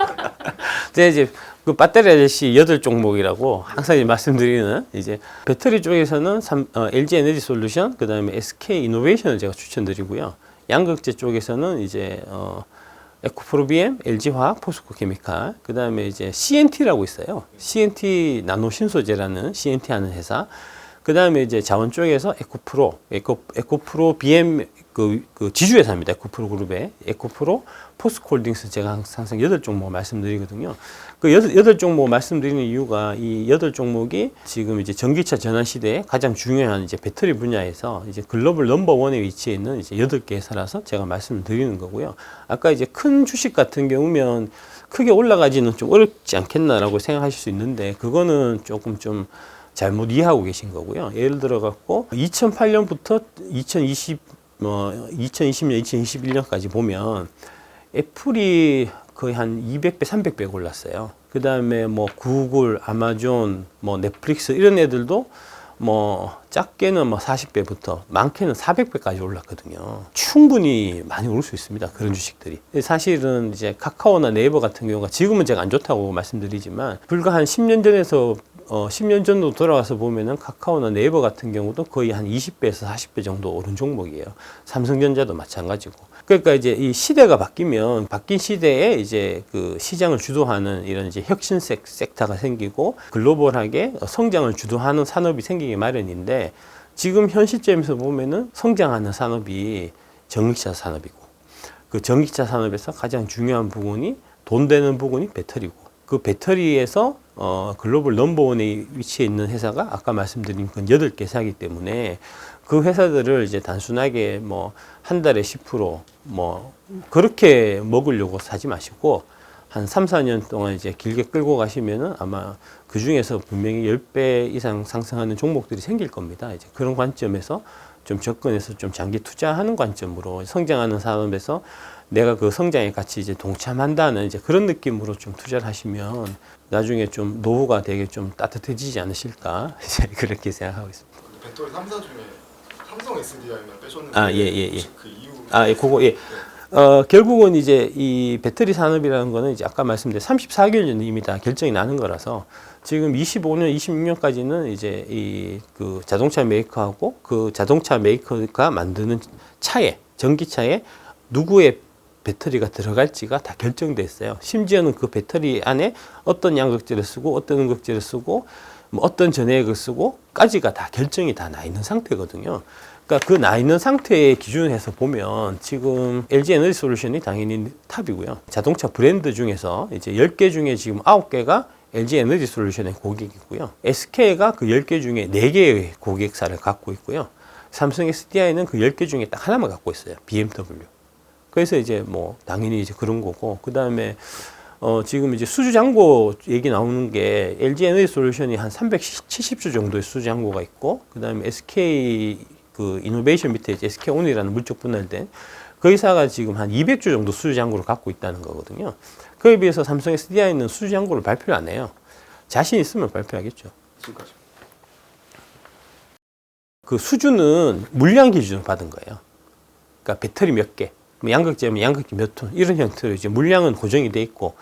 B: 제가 이제 그 배터리 아저씨 8종목이라고 항상 말씀드리는 이제 배터리 쪽에서는 LG 에너지 솔루션, 그 다음에 SK 이노베이션을 제가 추천드리고요. 양극재 쪽에서는 이제 에코프로비엠, LG화학, 포스코케미칼, 그 다음에 이제 CNT라고 있어요. CNT 나노 신소재라는 CNT 하는 회사. 그 다음에 이제 자원 쪽에서 에코프로 BM 그 지주회사입니다. 에코프로 그룹의 에코프로, 포스코홀딩스 제가 항상 8종목 말씀드리거든요. 그 8종목 말씀드리는 이유가 이 8종목이 지금 이제 전기차 전환 시대에 가장 중요한 이제 배터리 분야에서 이제 글로벌 넘버원에 위치해 있는 이제 8개 회사라서 제가 말씀드리는 거고요. 아까 이제 큰 주식 같은 경우면 크게 올라가지는 좀 어렵지 않겠나라고 생각하실 수 있는데 그거는 조금 좀 잘못 이해하고 계신 거고요. 예를 들어 갖고 2008년부터 2020년, 2021년까지 보면 애플이 거의 한 200배, 300배 올랐어요. 그 다음에 뭐 구글, 아마존, 뭐 넷플릭스 이런 애들도 뭐 작게는 뭐 40배부터 많게는 400배까지 올랐거든요. 충분히 많이 오를 수 있습니다. 그런 주식들이. 사실은 이제 카카오나 네이버 같은 경우가 지금은 제가 안 좋다고 말씀드리지만 불과 한 10년 전에서 10년 전으로 돌아가서 보면은 카카오나 네이버 같은 경우도 거의 한 20배에서 40배 정도 오른 종목이에요. 삼성전자도 마찬가지고. 그러니까 이제 이 시대가 바뀌면 바뀐 시대에 이제 그 시장을 주도하는 이런 이제 혁신 섹터가 생기고 글로벌하게 성장을 주도하는 산업이 생기기 마련인데 지금 현 시점에서 보면은 성장하는 산업이 전기차 산업이고 그 전기차 산업에서 가장 중요한 부분이 돈 되는 부분이 배터리고 그 배터리에서 글로벌 넘버원에 위치해 있는 회사가 아까 말씀드린 그 8개 회사이기 때문에 그 회사들을 이제 단순하게 뭐 한 달에 10% 뭐 그렇게 먹으려고 사지 마시고 한 3, 4년 동안 이제 길게 끌고 가시면은 아마 그 중에서 분명히 10배 이상 상승하는 종목들이 생길 겁니다. 이제 그런 관점에서 좀 접근해서 좀 장기 투자하는 관점으로 성장하는 산업에서 내가 그 성장에 같이 이제 동참한다는 이제 그런 느낌으로 좀 투자를 하시면 나중에 좀 노후가 되게 좀 따뜻해지지 않으실까 이제 그렇게 생각하고 있습니다.
C: 배터리 3사 중에 삼성 SDI는 빼셨는데 그 이유
B: 그거 예. 결국은 이제 이 배터리 산업이라는 거는 이제 아까 말씀드린 34개월 전에 이미 다 결정이 나는 거라서 지금 25년, 26년까지는 이제 이 그 자동차 메이커하고 그 자동차 메이커가 만드는 차에 전기차에 누구의 배터리가 들어갈지가 다 결정돼 있어요. 심지어는 그 배터리 안에 어떤 양극재를 쓰고 어떤 음극재를 쓰고 뭐 어떤 전해액을 쓰고까지가 다 결정이 다 나 있는 상태거든요. 그러니까 그 나 있는 상태의 기준을 해서 보면 지금 LG 에너지 솔루션이 당연히 탑이고요. 자동차 브랜드 중에서 이제 10개 중에 지금 9개가 LG 에너지 솔루션의 고객이고요. SK가 그 10개 중에 4개의 고객사를 갖고 있고요. 삼성 SDI는 그 10개 중에 딱 하나만 갖고 있어요. BMW. 그래서 이제 뭐 당연히 이제 그런 거고 그다음에 지금 이제 수주 잔고 얘기 나오는 게 LG 에너지 솔루션이 한 370조 정도의 수주 잔고가 있고 그다음에 SK 그 이노베이션 밑에 이제 SK 온이라는 물적 분할된 그 회사가 지금 한 200조 정도 수주 잔고를 갖고 있다는 거거든요. 그에 비해서 삼성 SDI는 수주 잔고를 발표를 안 해요. 자신 있으면 발표하겠죠.
C: 지금까지.
B: 그 수준은 물량 기준으로 받은 거예요. 그러니까 배터리 몇 개, 뭐 양극재면 양극재 몇 톤 이런 형태로 이제 물량은 고정이 돼 있고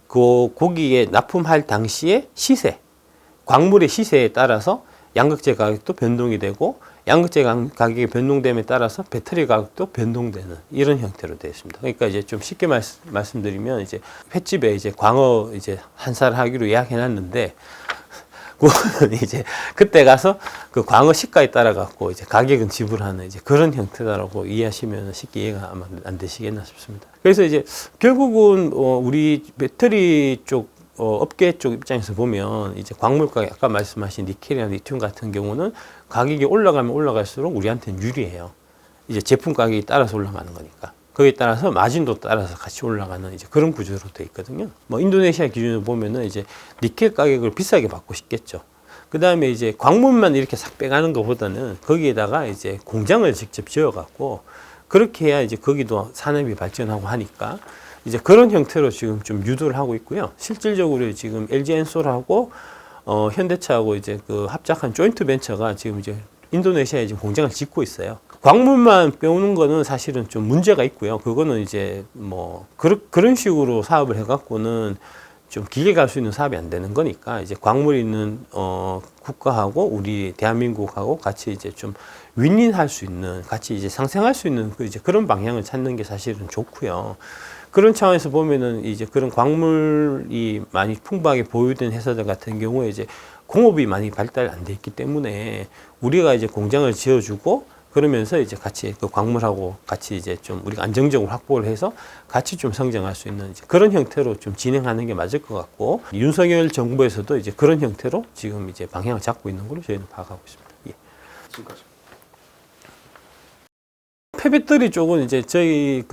B: 그 고기에 납품할 당시에 시세, 광물의 시세에 따라서 양극재 가격도 변동이 되고 양극재 가격이 변동됨에 따라서 배터리 가격도 변동되는 이런 형태로 되어 있습니다. 그러니까 이제 좀 쉽게 말씀드리면 이제 횟집에 이제 광어 이제 한 살 하기로 예약해 놨는데 그거는 이제 그때 가서 그 광어 시가에 따라 갖고 이제 가격은 지불하는 이제 그런 형태다라고 이해하시면 쉽게 이해가 아마 안 되시겠나 싶습니다. 그래서 이제 결국은 우리 배터리 쪽 업계 쪽 입장에서 보면 이제 광물 가격 아까 말씀하신 니켈이나 리튬 같은 경우는 가격이 올라가면 올라갈수록 우리한테는 유리해요. 이제 제품 가격이 따라서 올라가는 거니까. 거기에 따라서 마진도 따라서 같이 올라가는 이제 그런 구조로 되어 있거든요. 뭐 인도네시아 기준으로 보면은 이제 니켈 가격을 비싸게 받고 싶겠죠. 그 다음에 이제 광물만 이렇게 싹 빼가는 것보다는 거기에다가 이제 공장을 직접 지어갖고 그렇게 해야 이제 거기도 산업이 발전하고 하니까 이제 그런 형태로 지금 좀 유도를 하고 있고요. 실질적으로 지금 LG 엔솔하고 현대차하고 이제 그 합작한 조인트 벤처가 지금 이제 인도네시아에 지금 공장을 짓고 있어요. 광물만 빼오는 거는 사실은 좀 문제가 있고요. 그거는 이제 뭐 그런 식으로 사업을 해갖고는 좀 길게 갈 수 있는 사업이 안 되는 거니까 이제 광물 있는 국가하고 우리 대한민국하고 같이 이제 좀 윈윈할 수 있는 같이 이제 상생할 수 있는 그 이제 그런 방향을 찾는 게 사실은 좋고요. 그런 차원에서 보면은 이제 그런 광물이 많이 풍부하게 보유된 회사들 같은 경우에 이제 공업이 많이 발달 안 돼 있기 때문에 우리가 이제 공장을 지어주고 그러면서 이제 같이 그 광물하고 같이 이제 좀 우리가 안정적으로 확보를 해서 같이 좀 성장할 수 있는 이제 그런 형태로 좀 진행하는 게 맞을 것 같고 윤석열 정부에서도 이제 그런 형태로 지금 이제 방향을 잡고 있는 걸로 저희는 파악하고 있습니다. 예.
C: 지금까지.
B: 폐배터리 쪽은 이제 저희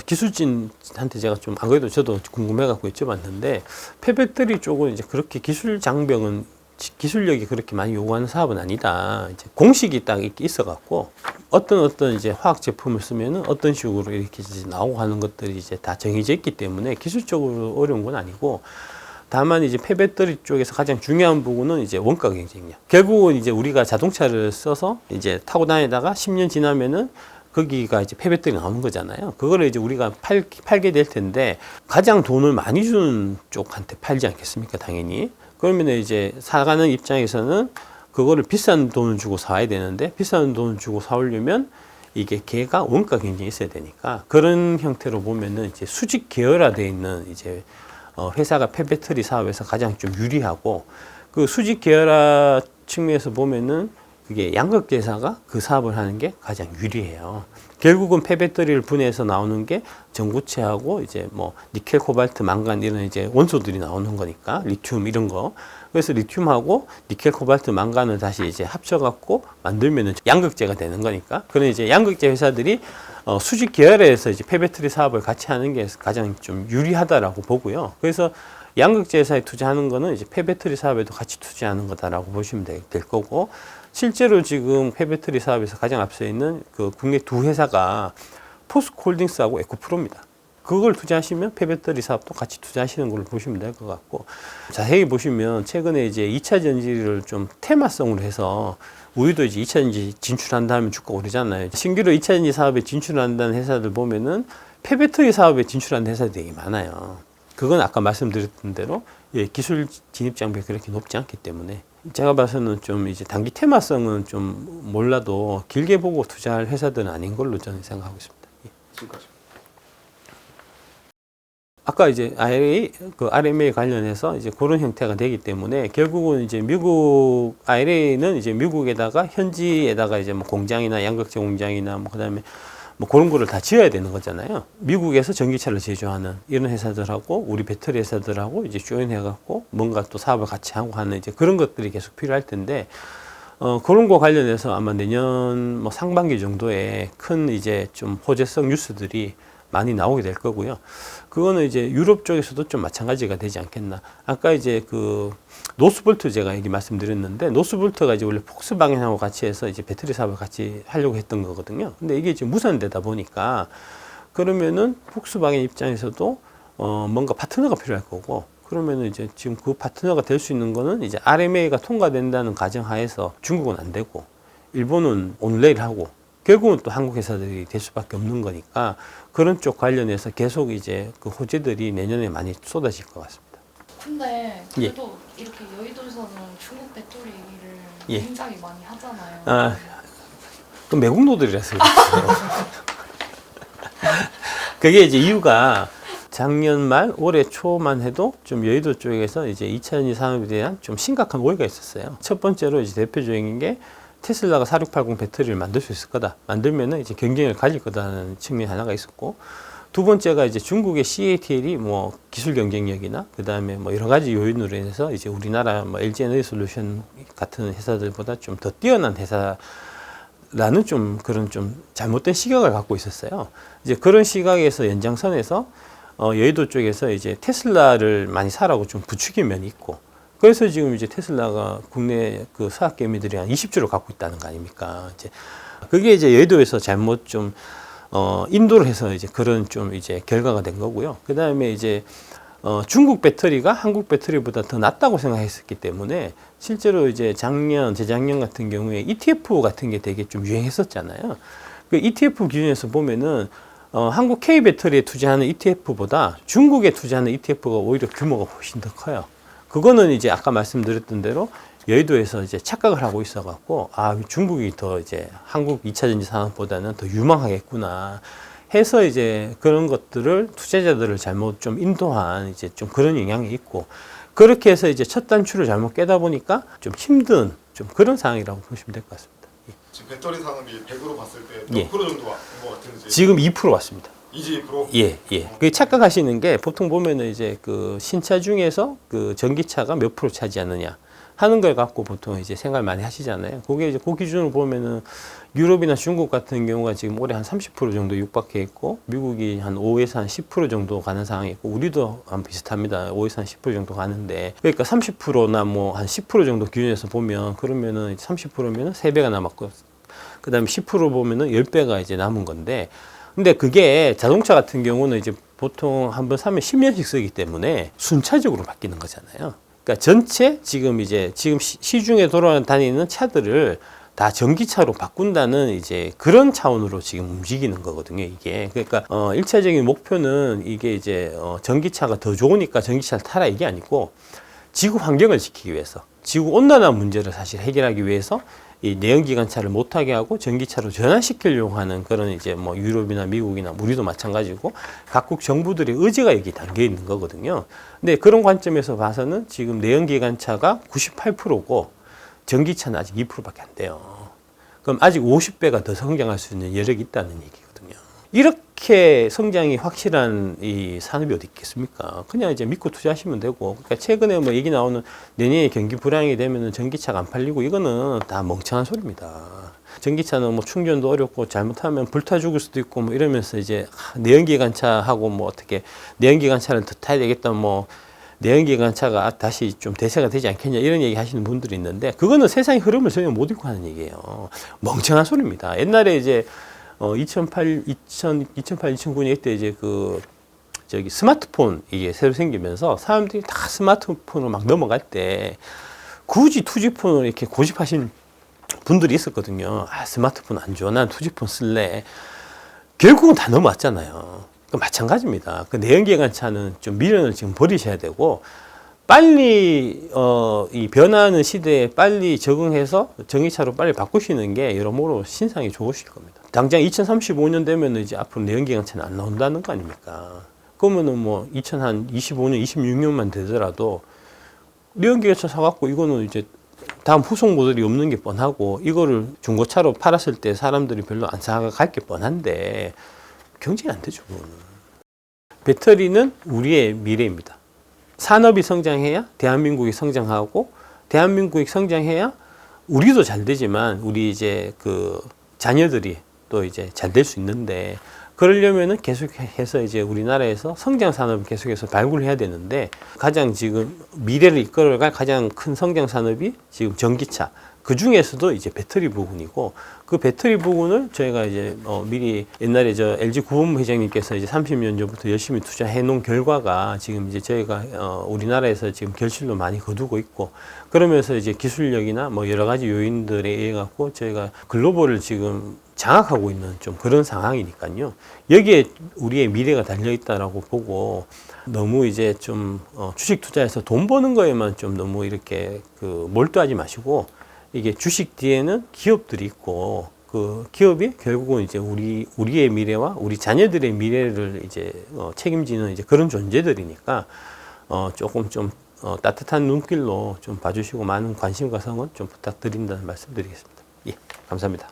B: 기술진한테 제가 좀 안 그래도 저도 궁금해갖고 여쭤봤는데 폐배터리 쪽은 이제 그렇게 기술 장벽은 기술력이 그렇게 많이 요구하는 사업은 아니다. 이제 공식이 딱 이렇게 있어갖고 어떤 이제 화학 제품을 쓰면은 어떤 식으로 이렇게 이제 나오고 하는 것들이 이제 다 정해져 있기 때문에 기술적으로 어려운 건 아니고 다만 이제 폐배터리 쪽에서 가장 중요한 부분은 이제 원가 경쟁력. 결국은 이제 우리가 자동차를 써서 이제 타고 다니다가 10년 지나면은 거기가 이제 폐배터리 나오는 거잖아요. 그거를 이제 우리가 팔게 될 텐데 가장 돈을 많이 주는 쪽한테 팔지 않겠습니까? 당연히. 그러면 이제 사가는 입장에서는 그거를 비싼 돈을 주고 사야 되는데 비싼 돈을 주고 사오려면 이게 걔가 원가 경쟁이 있어야 되니까 그런 형태로 보면은 이제 수직 계열화되어 있는 이제 회사가 폐배터리 사업에서 가장 좀 유리하고 그 수직 계열화 측면에서 보면은 그게 양극재사가 그 사업을 하는 게 가장 유리해요. 결국은 폐배터리를 분해해서 나오는 게 전구체하고 이제 뭐 니켈, 코발트, 망간 이런 이제 원소들이 나오는 거니까 리튬 이런 거. 그래서 리튬하고 니켈, 코발트, 망간을 다시 이제 합쳐갖고 만들면은 양극재가 되는 거니까. 그런 이제 양극재 회사들이 수직 계열에서 이제 폐배터리 사업을 같이 하는 게 가장 좀 유리하다라고 보고요. 그래서 양극재 회사에 투자하는 거는 이제 폐배터리 사업에도 같이 투자하는 거다라고 보시면 될 거고. 실제로 지금 폐배터리 사업에서 가장 앞서 있는 그 국내 두 회사가 포스코홀딩스하고 에코프로입니다. 그걸 투자하시면 폐배터리 사업도 같이 투자하시는 걸로 보시면 될 것 같고 자세히 보시면 최근에 이제 2차 전지를 좀 테마성으로 해서 우리도 이제 2차 전지 진출한다 하면 주가 오르잖아요. 신규로 2차 전지 사업에 진출한다는 회사들 보면은 폐배터리 사업에 진출하는 회사들이 되게 많아요. 그건 아까 말씀드렸던 대로 기술 진입 장벽이 그렇게 높지 않기 때문에 제가 봐서는 좀 이제 단기 테마성은 좀 몰라도 길게 보고 투자할 회사들은 아닌 걸로 저는 생각하고 있습니다. 예.
C: 지금까지.
B: 아까 이제 RMA 관련해서 이제 그런 형태가 되기 때문에 결국은 이제 미국 IRA는 이제 미국에다가 현지에다가 이제 뭐 공장이나 양극재 공장이나 뭐 그다음에 뭐 그런 거를 다 지어야 되는 거잖아요. 미국에서 전기차를 제조하는 이런 회사들하고 우리 배터리 회사들하고 이제 조인해갖고 뭔가 또 사업을 같이 하고 하는 이제 그런 것들이 계속 필요할 텐데 그런 거 관련해서 아마 내년 뭐 상반기 정도에 큰 이제 좀 호재성 뉴스들이 많이 나오게 될 거고요. 그거는 이제 유럽 쪽에서도 좀 마찬가지가 되지 않겠나. 아까 이제 그 노스볼트 제가 얘기 말씀드렸는데 노스볼트가 이제 원래 폭스바겐하고 같이 해서 이제 배터리 사업을 같이 하려고 했던 거거든요. 근데 이게 지금 무산되다 보니까 그러면은 폭스바겐 입장에서도 뭔가 파트너가 필요할 거고 그러면은 이제 지금 그 파트너가 될 수 있는 거는 이제 RMA가 통과된다는 가정하에서 중국은 안 되고 일본은 오늘 내일 하고 결국은 또 한국 회사들이 될 수밖에 없는 거니까 그런 쪽 관련해서 계속 이제 그 호재들이 내년에 많이 쏟아질 것 같습니다.
A: 근데 그래도 이렇게 여의도에서는 중국 배터리를
B: 예.
A: 굉장히 많이 하잖아요.
B: 아, 그 매국노들이라서 그렇죠. 그게 이제 이유가 작년 말 올해 초만 해도 좀 여의도 쪽에서 이제 2차전지 산업에 대한 좀 심각한 오해가 있었어요. 첫 번째로 이제 대표적인 게 테슬라가 4680 배터리를 만들 수 있을 거다. 만들면은 이제 경쟁을 가질 거다라는 측면이 하나가 있었고, 두 번째가 이제 중국의 CATL이 뭐 기술 경쟁력이나 그 다음에 뭐 여러 가지 요인으로 인해서 이제 우리나라 뭐 LG 에너지 솔루션 같은 회사들보다 좀 더 뛰어난 회사라는 좀 그런 좀 잘못된 시각을 갖고 있었어요. 이제 그런 시각에서 연장선에서 여의도 쪽에서 이제 테슬라를 많이 사라고 좀 부추긴 면이 있고, 그래서 지금 이제 테슬라가 국내 그 서학 개미들이 한 20주를 갖고 있다는 거 아닙니까? 이제 그게 이제 여의도에서 잘못 좀 인도를 해서 이제 그런 좀 이제 결과가 된 거고요. 그 다음에 이제 중국 배터리가 한국 배터리보다 더 낫다고 생각했었기 때문에 실제로 이제 작년, 재작년 같은 경우에 ETF 같은 게 되게 좀 유행했었잖아요. 그 ETF 기준에서 보면은 한국 K 배터리에 투자하는 ETF보다 중국에 투자하는 ETF가 오히려 규모가 훨씬 더 커요. 그거는 이제 아까 말씀드렸던 대로 여의도에서 이제 착각을 하고 있어갖고, 아, 중국이 더 이제 한국 2차전지 산업보다는 더 유망하겠구나 해서 이제 그런 것들을 투자자들을 잘못 좀 인도한 이제 좀 그런 영향이 있고, 그렇게 해서 이제 첫 단추를 잘못 깨다 보니까 좀 힘든 좀 그런 상황이라고 보시면 될 것 같습니다.
C: 지금 배터리 산업이 100으로 봤을 때 몇 프로 정도 온것 같은지.
B: 지금 2% 왔습니다.
C: 이제 2%?
B: 예. 그 착각하시는 게 보통 보면은 이제 그 신차 중에서 그 전기차가 몇 프로 차지하느냐 하는 걸 갖고 보통 이제 생각을 많이 하시잖아요. 그게 이제 그 기준으로 보면은 유럽이나 중국 같은 경우가 지금 올해 한 30% 정도 육박해 있고, 미국이 한 5에서 한 10% 정도 가는 상황이 있고, 우리도 한 비슷합니다. 5에서 한 10% 정도 가는데, 그러니까 30%나 뭐 한 10% 정도 기준에서 보면, 그러면은 30%면은 3배가 남았고, 그 다음에 10% 보면은 10배가 이제 남은 건데, 근데 그게 자동차 같은 경우는 이제 보통 한번 사면 10년씩 쓰기 때문에 순차적으로 바뀌는 거잖아요. 그러니까 전체 지금 시중에 돌아다니는 차들을 다 전기차로 바꾼다는 이제 그런 차원으로 지금 움직이는 거거든요, 이게. 그러니까 1차적인 목표는 이게 이제 전기차가 더 좋으니까 전기차를 타라 이게 아니고, 지구 환경을 지키기 위해서, 지구 온난화 문제를 사실 해결하기 위해서 이 내연기관차를 못하게 하고 전기차로 전환시키려고 하는 그런 이제 뭐 유럽이나 미국이나 우리도 마찬가지고 각국 정부들의 의지가 여기 담겨 있는 거거든요. 근데 그런 관점에서 봐서는 지금 내연기관차가 98%고 전기차는 아직 2%밖에 안 돼요. 그럼 아직 50배가 더 성장할 수 있는 여력이 있다는 얘기거든요. 이렇게 성장이 확실한 이 산업이 어디 있겠습니까? 그냥 이제 믿고 투자하시면 되고, 그러니까 최근에 뭐 얘기 나오는 내년에 경기 불황이 되면은 전기차가 안 팔리고 이거는 다 멍청한 소리입니다. 전기차는 뭐 충전도 어렵고 잘못하면 불타 죽을 수도 있고 뭐 이러면서 이제 내연기관차하고 뭐 어떻게 내연기관차를 더 타야 되겠다 뭐 내연기관차가 다시 좀 대세가 되지 않겠냐 이런 얘기 하시는 분들이 있는데, 그거는 세상의 흐름을 전혀 못 읽고 하는 얘기예요. 멍청한 소리입니다. 옛날에 이제 2008, 2009년 이때 이제 스마트폰 이게 새로 생기면서 사람들이 다 스마트폰으로 막 넘어갈 때 굳이 투지폰을 이렇게 고집하신 분들이 있었거든요. 아, 스마트폰 안 좋아. 난 투지폰 쓸래. 결국은 다 넘어왔잖아요. 마찬가지입니다. 그 내연기관차는 좀 미련을 지금 버리셔야 되고, 빨리 이 변화하는 시대에 빨리 적응해서 전기차로 빨리 바꾸시는 게 여러모로 신상이 좋으실 겁니다. 당장 2035년 되면 이제 앞으로 내연기관차는 안 나온다는 거 아닙니까? 그러면은 뭐 2025년, 26년만 되더라도 내연기관차 사갖고 이거는 이제 다음 후속 모델이 없는 게 뻔하고, 이거를 중고차로 팔았을 때 사람들이 별로 안 사갈 게 뻔한데 경쟁이 안 되죠, 그거는. 배터리는 우리의 미래입니다. 산업이 성장해야 대한민국이 성장하고, 대한민국이 성장해야 우리도 잘 되지만 우리 이제 그 자녀들이 또 이제 잘 될 수 있는데, 그러려면은 계속해서 이제 우리나라에서 성장 산업을 계속해서 발굴해야 되는데, 가장 지금 미래를 이끌어갈 가장 큰 성장 산업이 지금 전기차, 그 중에서도 이제 배터리 부분이고, 그 배터리 부분을 저희가 이제 미리 옛날에 저 LG 구본부 회장님께서 이제 30년 전부터 열심히 투자해 놓은 결과가 지금 이제 저희가 우리나라에서 지금 결실도 많이 거두고 있고, 그러면서 이제 기술력이나 뭐 여러 가지 요인들에 의해 갖고 저희가 글로벌을 지금 장악하고 있는 좀 그런 상황이니까요. 여기에 우리의 미래가 달려 있다라고 보고, 너무 이제 좀 주식 투자해서 돈 버는 거에만 좀 너무 이렇게 그 몰두하지 마시고, 이게 주식 뒤에는 기업들이 있고, 그 기업이 결국은 이제 우리의 미래와 우리 자녀들의 미래를 이제 책임지는 이제 그런 존재들이니까 조금 좀 따뜻한 눈길로 좀 봐주시고 많은 관심과 성원 좀 부탁드린다는 말씀드리겠습니다. 예, 감사합니다.